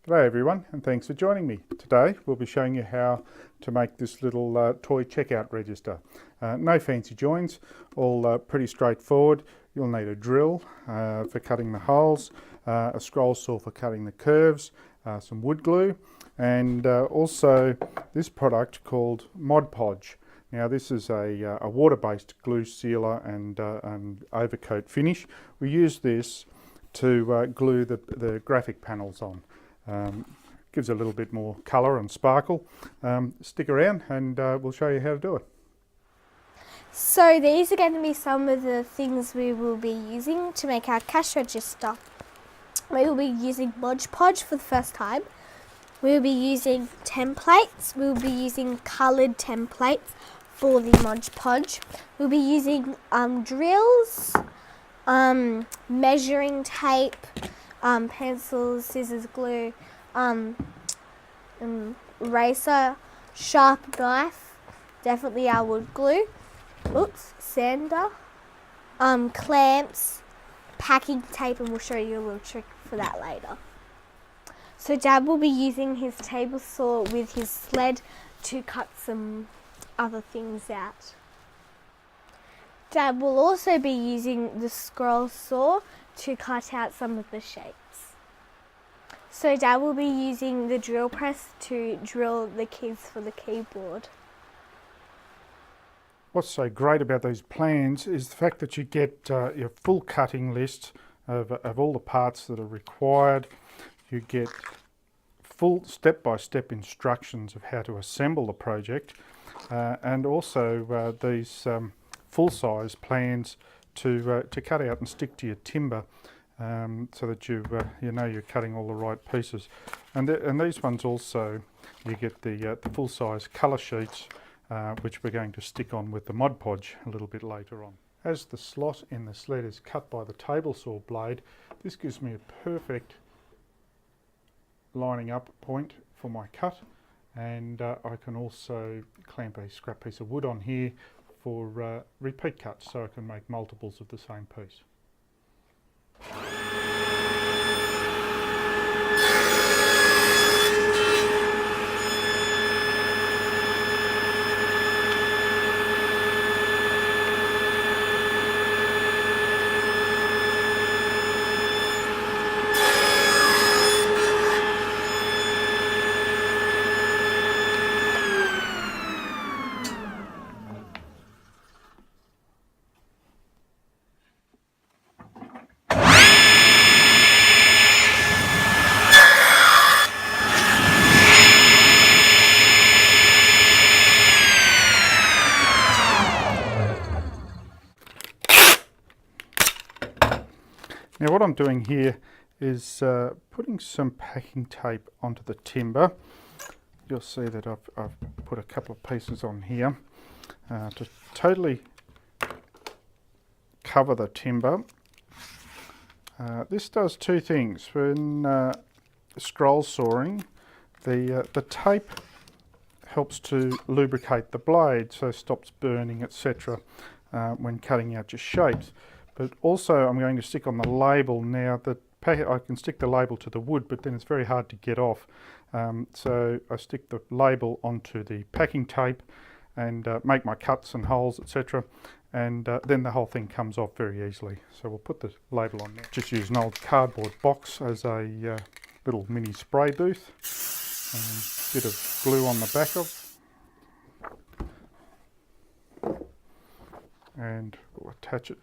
G'day everyone, and thanks for joining me. Today we'll be showing you how to make this little toy checkout register. No fancy joins, all pretty straightforward. You'll need a drill for cutting the holes, a scroll saw for cutting the curves, some wood glue, and also this product called Mod Podge. Now this is a water-based glue sealer and overcoat finish. We use this to glue the graphic panels on. Gives a little bit more colour and sparkle. Stick around and we'll show you how to do it. So these are going to be some of the things we will be using to make our cash register. We will be using Mod Podge for the first time. We will be using templates. We will be using coloured templates for the Mod Podge. We'll be using drills, measuring tape, pencils, scissors, glue, eraser, sharp knife, definitely our wood glue, sander, clamps, packing tape, and we'll show you a little trick for that later. So Dad will be using his table saw with his sled to cut some other things out. Dad will also be using the scroll saw to cut out some of the shapes. So Dad will be using the drill press to drill the keys for the keyboard. What's so great about these plans is the fact that you get your full cutting list of all the parts that are required. You get full step-by-step instructions of how to assemble the project, and also these full-size plans to cut out and stick to your timber, so that you know you're cutting all the right pieces. And these ones also, you get the full-size colour sheets, which we're going to stick on with the Mod Podge a little bit later on. As the slot in the sled is cut by the table saw blade, this gives me a perfect lining up point for my cut, and I can also clamp a scrap piece of wood on here for repeat cuts, so I can make multiples of the same piece. Now what I'm doing here is putting some packing tape onto the timber. You'll see that I've put a couple of pieces on here to totally cover the timber. This does two things. When scroll sawing, the tape helps to lubricate the blade, so stops burning, etc. When cutting out your shapes. But also I'm going to stick on the label now. I can stick the label to the wood, but then it's very hard to get off. So I stick the label onto the packing tape and make my cuts and holes, etc. And then the whole thing comes off very easily. So we'll put the label on there. Just use an old cardboard box as a little mini spray booth. A bit of glue on the back of. And we'll attach it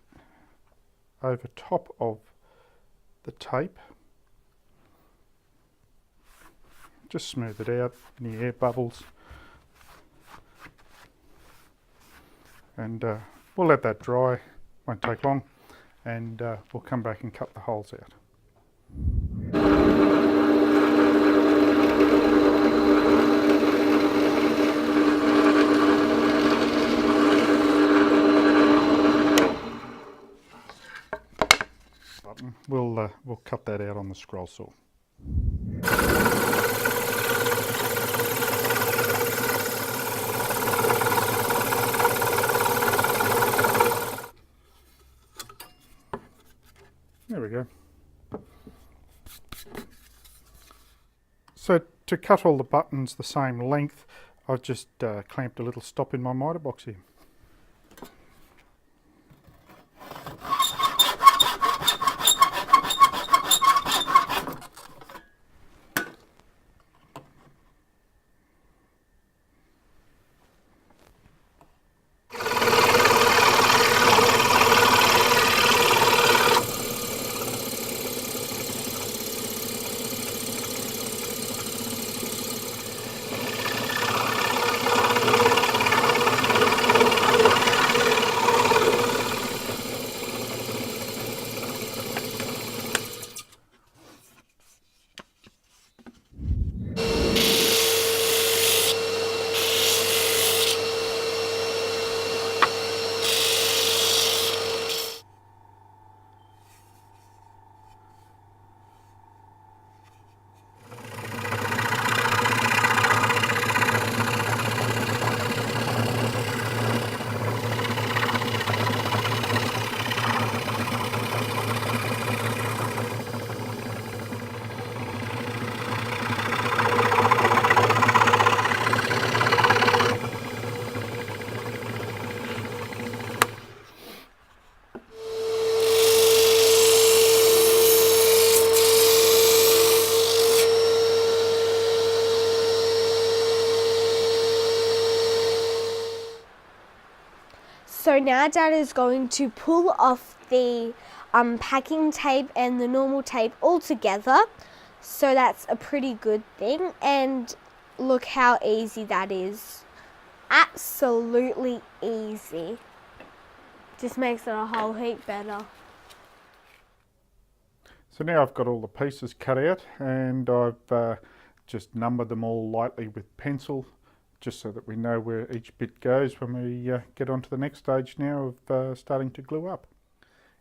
over top of the tape. Just smooth it out, any air bubbles. And we'll let that dry, won't take long, and we'll come back and cut the holes out. We'll cut that out on the scroll saw. There we go. So to cut all the buttons the same length, I've just clamped a little stop in my miter box here. So now Dad is going to pull off the packing tape and the normal tape all together. So that's a pretty good thing. And look how easy that is. Absolutely easy. Just makes it a whole heap better. So now I've got all the pieces cut out, and I've just numbered them all lightly with pencil, just so that we know where each bit goes when we get on to the next stage now of starting to glue up.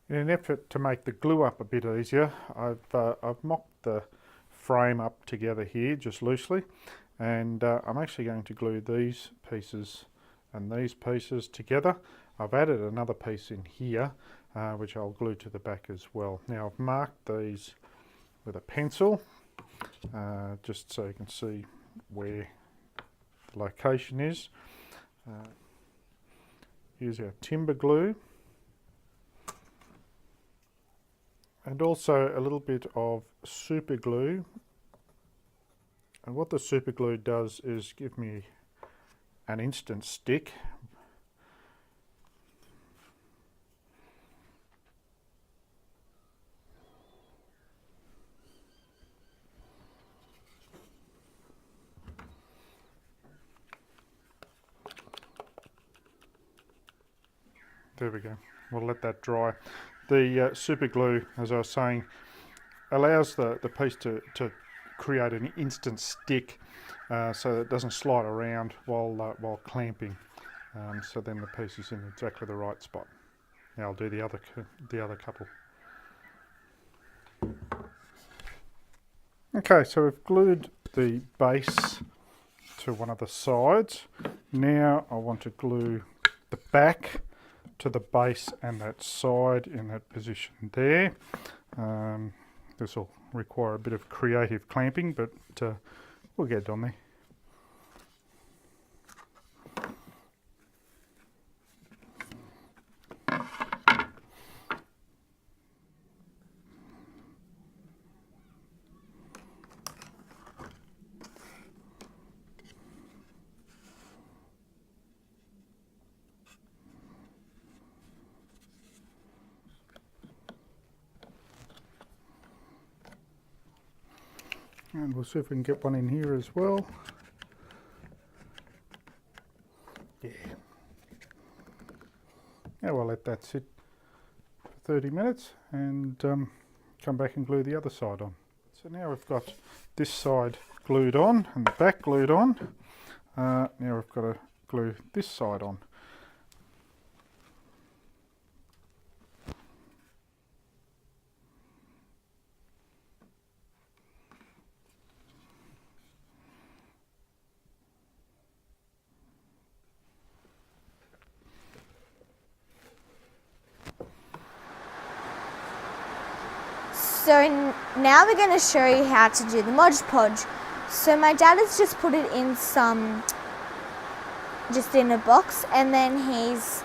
In an effort to make the glue up a bit easier, I've mocked the frame up together here just loosely, and I'm actually going to glue these pieces and these pieces together. I've added another piece in here which I'll glue to the back as well. Now I've marked these with a pencil just so you can see where the location is. Use our timber glue and also a little bit of super glue, and what the super glue does is give me an instant stick. There we go. We'll let that dry. The super glue, as I was saying, allows the piece to create an instant stick so that it doesn't slide around while clamping. So then the piece is in exactly the right spot. Now I'll do the other couple. Okay, so we've glued the base to one of the sides. Now I want to glue the back to the base and that side in that position there. This will require a bit of creative clamping, but we'll get it on there. And we'll see if we can get one in here as well. Yeah. Now we'll let that sit for 30 minutes and come back and glue the other side on. So now we've got this side glued on and the back glued on. Now we've got to glue this side on. So now we're going to show you how to do the Mod Podge. So my dad has just put it in just in a box, and then he's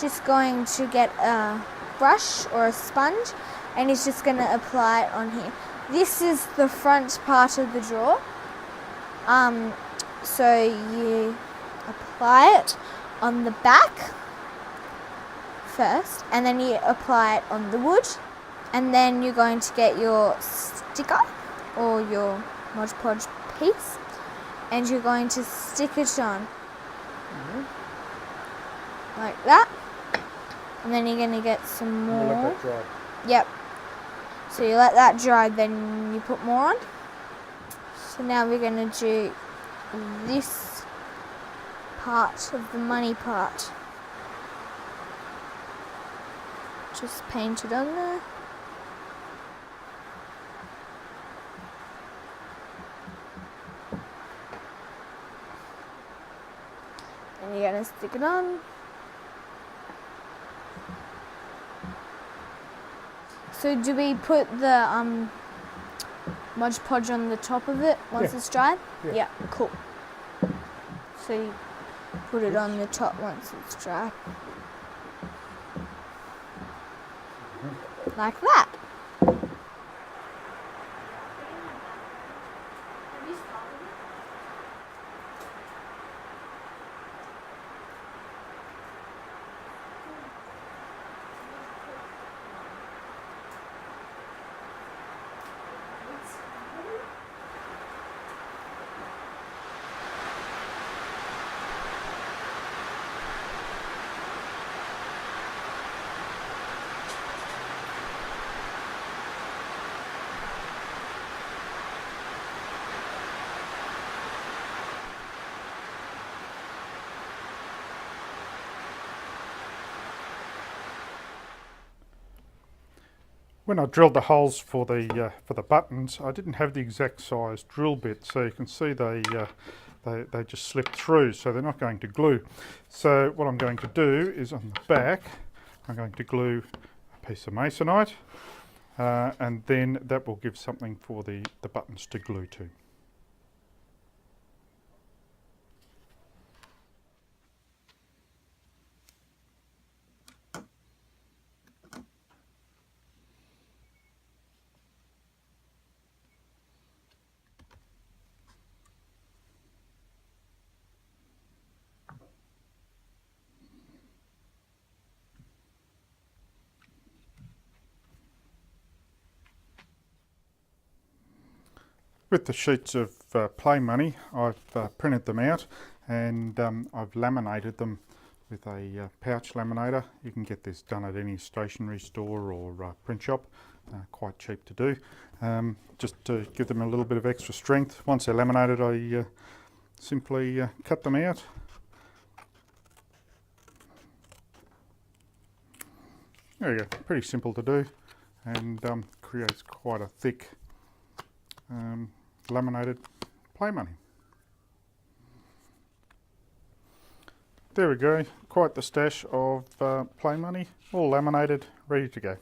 just going to get a brush or a sponge, and he's just going to apply it on here. This is the front part of the drawer. So you apply it on the back first, and then you apply it on the wood, and then you're going to get your sticker or your Mod Podge piece, and you're going to stick it on like that, and then you're going to get some more. Let that dry. Yep. So you let that dry, then you put more on. So now we're going to do this part of the money part. Just paint it on there. And you're going to stick it on. So do we put the Mod Podge on the top of it once Yeah. it's dried? Yeah. Cool. So you put it on the top once it's dry. Like that. When I drilled the holes for the buttons, I didn't have the exact size drill bit, so you can see they just slipped through, so they're not going to glue. So what I'm going to do is on the back, I'm going to glue a piece of masonite, and then that will give something for the buttons to glue to. With the sheets of play money, I've printed them out, and I've laminated them with a pouch laminator. You can get this done at any stationery store or print shop, quite cheap to do. Just to give them a little bit of extra strength. Once they're laminated, I simply cut them out. There you go, pretty simple to do, and creates quite a thick laminated play money. There we go, quite the stash of play money, all laminated, ready to go.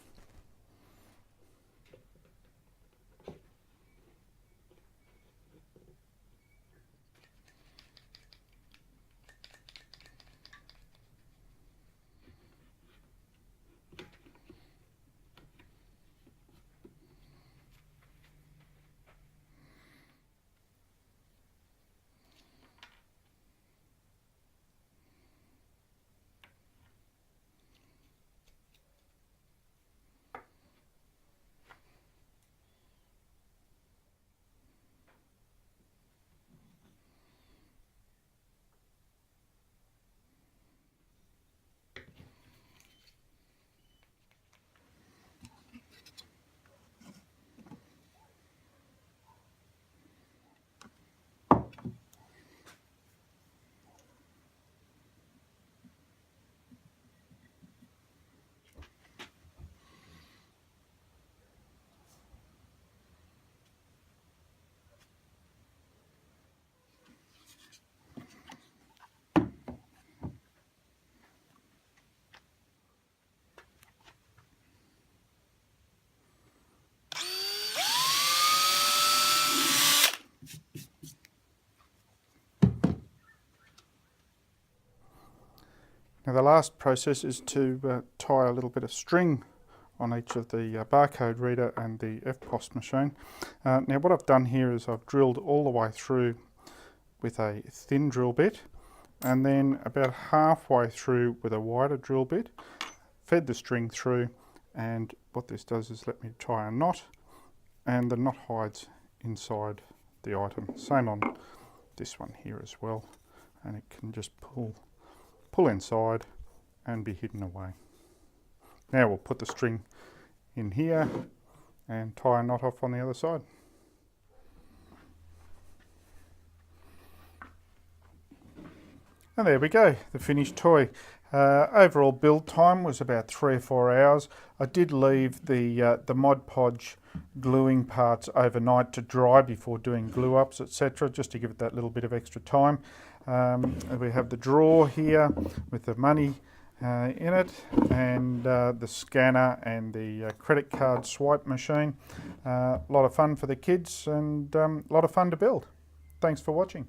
Now the last process is to tie a little bit of string on each of the barcode reader and the EFTPOS machine. Now what I've done here is I've drilled all the way through with a thin drill bit, and then about halfway through with a wider drill bit, fed the string through, and what this does is let me tie a knot, and the knot hides inside the item. Same on this one here as well, and it can just pull inside and be hidden away. Now we'll put the string in here and tie a knot off on the other side. And there we go, the finished toy. Overall build time was about 3 or 4 hours. I did leave the Mod Podge gluing parts overnight to dry before doing glue ups, etc., just to give it that little bit of extra time. We have the drawer here with the money in it, and the scanner and the credit card swipe machine. A lot of fun for the kids, and a lot of fun to build. Thanks for watching.